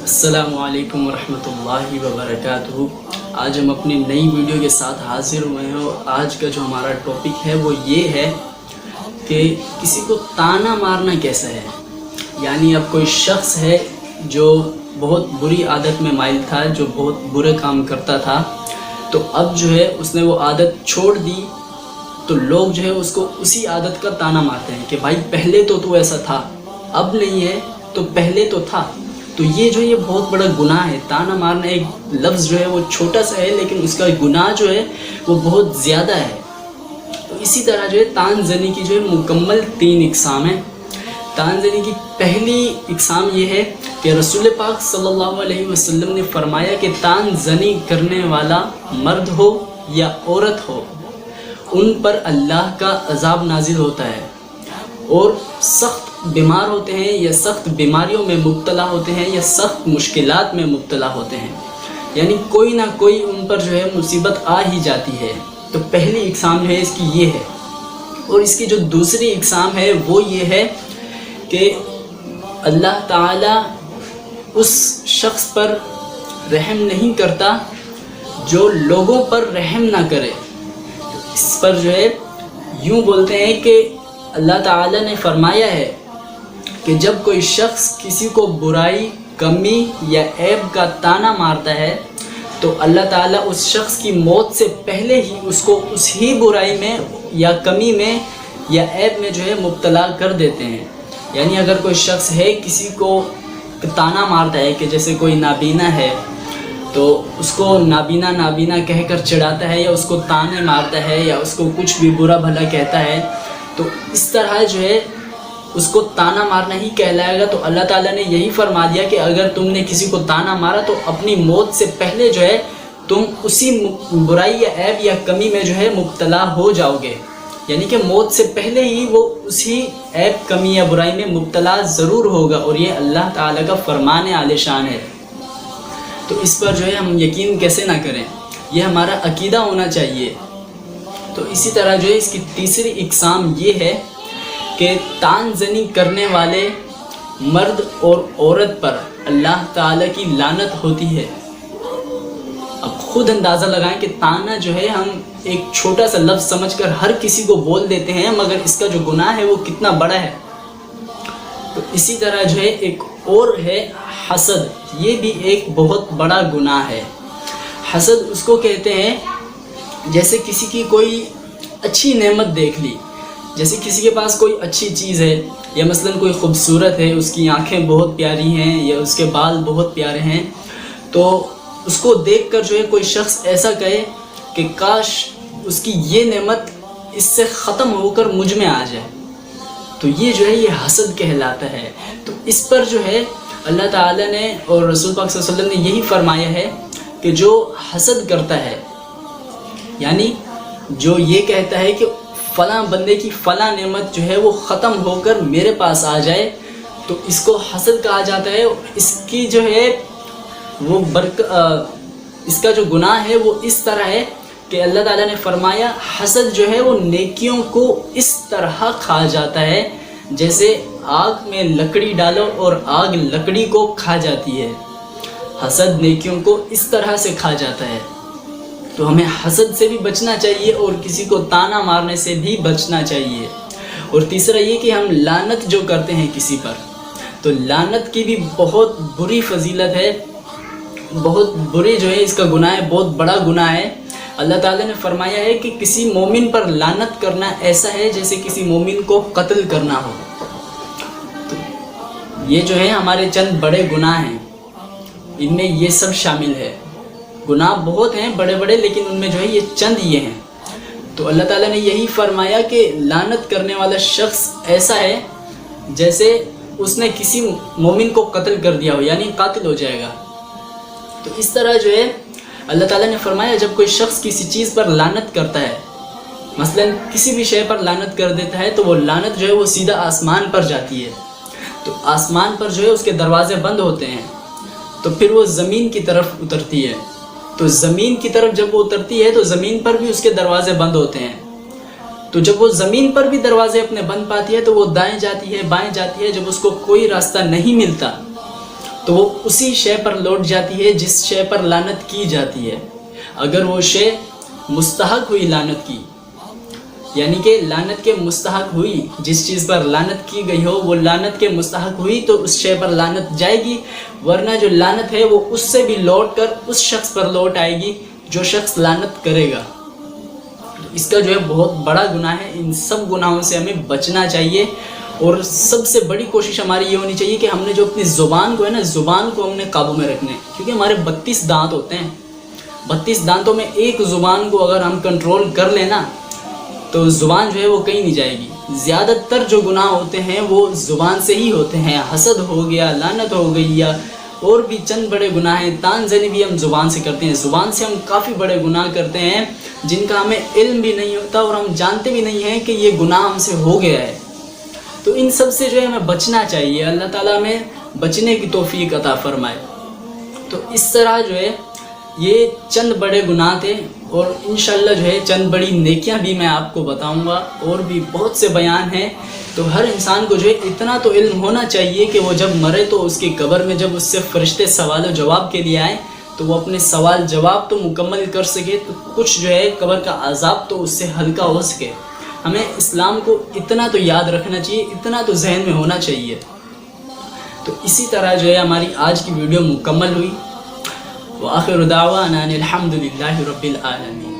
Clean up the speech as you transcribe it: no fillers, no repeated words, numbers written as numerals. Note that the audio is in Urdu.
السلام علیکم ورحمۃ اللہ وبرکاتہ۔ آج ہم اپنی نئی ویڈیو کے ساتھ حاضر ہوئے ہیں، اور آج کا جو ہمارا ٹاپک ہے وہ یہ ہے کہ کسی کو طعنہ مارنا کیسا ہے۔ یعنی اب کوئی شخص ہے جو بہت بری عادت میں مائل تھا، جو بہت برے کام کرتا تھا، تو اب جو ہے اس نے وہ عادت چھوڑ دی، تو لوگ جو ہے اس کو اسی عادت کا طعنہ مارتے ہیں کہ بھائی پہلے تو ایسا تھا، اب نہیں ہے تو پہلے تو تھا۔ تو یہ جو ہے یہ بہت بڑا گناہ ہے۔ طعنہ مارنا ایک لفظ جو ہے وہ چھوٹا سا ہے، لیکن اس کا گناہ جو ہے وہ بہت زیادہ ہے۔ تو اسی طرح جو ہے طعن زنی کی جو ہے مکمل 3 اقسام ہیں۔ طعن زنی کی پہلی اقسام یہ ہے کہ رسول پاک صلی اللہ علیہ وسلم نے فرمایا کہ طعن زنی کرنے والا مرد ہو یا عورت ہو، ان پر اللہ کا عذاب نازل ہوتا ہے، اور سخت بیمار ہوتے ہیں یا سخت بیماریوں میں مبتلا ہوتے ہیں یا سخت مشکلات میں مبتلا ہوتے ہیں، یعنی کوئی نہ کوئی ان پر جو ہے مصیبت آ ہی جاتی ہے۔ تو پہلی اقسام جو ہے اس کی یہ ہے، اور اس کی جو دوسری اقسام ہے وہ یہ ہے کہ اللہ تعالیٰ اس شخص پر رحم نہیں کرتا جو لوگوں پر رحم نہ کرے۔ اس پر جو ہے یوں بولتے ہیں کہ اللہ تعالیٰ نے فرمایا ہے کہ جب کوئی شخص کسی کو برائی، کمی یا عیب کا طعنہ مارتا ہے تو اللہ تعالیٰ اس شخص کی موت سے پہلے ہی اس کو اس ہی برائی میں یا کمی میں یا عیب میں جو ہے مبتلا کر دیتے ہیں۔ یعنی اگر کوئی شخص ہے کسی کو طعنہ مارتا ہے کہ جیسے کوئی نابینا ہے تو اس کو نابینا کہہ کر چڑھاتا ہے، یا اس کو طعنے مارتا ہے، یا اس کو کچھ بھی برا بھلا کہتا ہے، تو اس طرح جو ہے اس کو طعنہ مارنا ہی کہلائے گا۔ تو اللہ تعالیٰ نے یہی فرما دیا کہ اگر تم نے کسی کو طعنہ مارا تو اپنی موت سے پہلے جو ہے تم اسی برائی یا عیب یا کمی میں جو ہے مبتلا ہو جاؤ گے، یعنی کہ موت سے پہلے ہی وہ اسی عیب، کمی یا برائی میں مبتلا ضرور ہوگا، اور یہ اللہ تعالیٰ کا فرمان عالی شان ہے۔ تو اس پر جو ہے ہم یقین کیسے نہ کریں، یہ ہمارا عقیدہ ہونا چاہیے۔ تو اسی طرح جو ہے اس کی تیسری اقسام یہ ہے کہ طعن زنی کرنے والے مرد اور عورت پر اللہ تعالیٰ کی لعنت ہوتی ہے۔ اب خود اندازہ لگائیں کہ طعنہ جو ہے ہم ایک چھوٹا سا لفظ سمجھ کر ہر کسی کو بول دیتے ہیں، مگر اس کا جو گناہ ہے وہ کتنا بڑا ہے۔ تو اسی طرح جو ہے ایک اور ہے حسد، یہ بھی ایک بہت بڑا گناہ ہے۔ حسد اس کو کہتے ہیں جیسے کسی کی کوئی اچھی نعمت دیکھ لی، جیسے کسی کے پاس کوئی اچھی چیز ہے، یا مثلاً کوئی خوبصورت ہے، اس کی آنکھیں بہت پیاری ہیں یا اس کے بال بہت پیارے ہیں، تو اس کو دیکھ کر جو ہے کوئی شخص ایسا کہے کہ کاش اس کی یہ نعمت اس سے ختم ہو کر مجھ میں آ جائے، تو یہ جو ہے یہ حسد کہلاتا ہے۔ تو اس پر جو ہے اللہ تعالیٰ نے اور رسول پاک صلی اللہ علیہ وسلم نے یہی فرمایا ہے کہ جو حسد کرتا ہے، یعنی جو یہ کہتا ہے کہ فلاں بندے کی فلاں نعمت جو ہے وہ ختم ہو کر میرے پاس آ جائے، تو اس کو حسد کہا جاتا ہے۔ اس کی جو ہے وہ اس کا جو گناہ ہے وہ اس طرح ہے کہ اللہ تعالیٰ نے فرمایا حسد جو ہے وہ نیکیوں کو اس طرح کھا جاتا ہے جیسے آگ میں لکڑی ڈالو اور آگ لکڑی کو کھا جاتی ہے۔ حسد نیکیوں کو اس طرح سے کھا جاتا ہے۔ تو ہمیں حسد سے بھی بچنا چاہیے اور کسی کو طعنہ مارنے سے بھی بچنا چاہیے۔ اور تیسرا یہ کہ ہم لعنت جو کرتے ہیں کسی پر، تو لعنت کی بھی بہت بری فضیلت ہے، بہت بری جو ہے اس کا گناہ ہے، بہت بڑا گناہ ہے۔ اللہ تعالیٰ نے فرمایا ہے کہ کسی مومن پر لعنت کرنا ایسا ہے جیسے کسی مومن کو قتل کرنا ہو۔ تو یہ جو ہے ہمارے چند بڑے گناہ ہیں، ان میں یہ سب شامل ہے۔ گناہ بہت ہیں بڑے بڑے، لیکن ان میں جو ہے یہ چند یہ ہیں۔ تو اللہ تعالیٰ نے یہی فرمایا کہ لعنت کرنے والا شخص ایسا ہے جیسے اس نے کسی مومن کو قتل کر دیا ہو، یعنی قاتل ہو جائے گا۔ تو اس طرح جو ہے اللہ تعالیٰ نے فرمایا جب کوئی شخص کسی چیز پر لعنت کرتا ہے، مثلا کسی بھی شے پر لعنت کر دیتا ہے، تو وہ لعنت جو ہے وہ سیدھا آسمان پر جاتی ہے، تو آسمان پر جو ہے اس کے دروازے بند ہوتے ہیں، تو پھر وہ زمین کی طرف اترتی ہے، تو زمین کی طرف جب وہ اترتی ہے تو زمین پر بھی اس کے دروازے بند ہوتے ہیں، تو جب وہ زمین پر بھی دروازے اپنے بند پاتی ہے تو وہ دائیں جاتی ہے بائیں جاتی ہے، جب اس کو کوئی راستہ نہیں ملتا تو وہ اسی شے پر لوٹ جاتی ہے جس شے پر لعنت کی جاتی ہے۔ اگر وہ شے مستحق ہوئی لعنت کی، یعنی کہ لعنت کے مستحق ہوئی، جس چیز پر لعنت کی گئی ہو وہ لعنت کے مستحق ہوئی تو اس شے پر لعنت جائے گی، ورنہ جو لعنت ہے وہ اس سے بھی لوٹ کر اس شخص پر لوٹ آئے گی جو شخص لعنت کرے گا۔ اس کا جو ہے بہت بڑا گناہ ہے، ان سب گناہوں سے ہمیں بچنا چاہیے، اور سب سے بڑی کوشش ہماری یہ ہونی چاہیے کہ ہم نے جو اپنی زبان کو ہے نا، زبان کو ہم نے قابو میں رکھنا ہے، کیونکہ ہمارے 32 دانت ہوتے ہیں، 32 دانتوں میں ایک زبان کو اگر ہم کنٹرول کر لیں نا تو زبان جو ہے وہ کہیں نہیں جائے گی۔ زیادہ تر جو گناہ ہوتے ہیں وہ زبان سے ہی ہوتے ہیں، حسد ہو گیا، لعنت ہو گئی، یا اور بھی چند بڑے گناہ ہیں، تان زنی بھی ہم زبان سے کرتے ہیں، زبان سے ہم کافی بڑے گناہ کرتے ہیں جن کا ہمیں علم بھی نہیں ہوتا اور ہم جانتے بھی نہیں ہیں کہ یہ گناہ ہم سے ہو گیا ہے۔ تو ان سب سے جو ہے ہمیں بچنا چاہیے، اللہ تعالیٰ ہمیں بچنے کی توفیق عطا فرمائے۔ تو اس طرح جو ہے یہ چند بڑے گناہ تھے، اور انشاءاللہ جو ہے چند بڑی نیکیاں بھی میں آپ کو بتاؤں گا، اور بھی بہت سے بیان ہیں۔ تو ہر انسان کو جو ہے اتنا تو علم ہونا چاہیے کہ وہ جب مرے تو اس کی قبر میں جب اس سے فرشتے سوال و جواب کے لیے آئیں تو وہ اپنے سوال جواب تو مکمل کر سکے، تو کچھ جو ہے قبر کا عذاب تو اس سے ہلکا ہو سکے۔ ہمیں اسلام کو اتنا تو یاد رکھنا چاہیے، اتنا تو ذہن میں ہونا چاہیے۔ تو اسی طرح جو ہے ہماری آج کی ویڈیو مکمل ہوئی۔ وآخر دعوانا ان الحمد للہ رب العالمین۔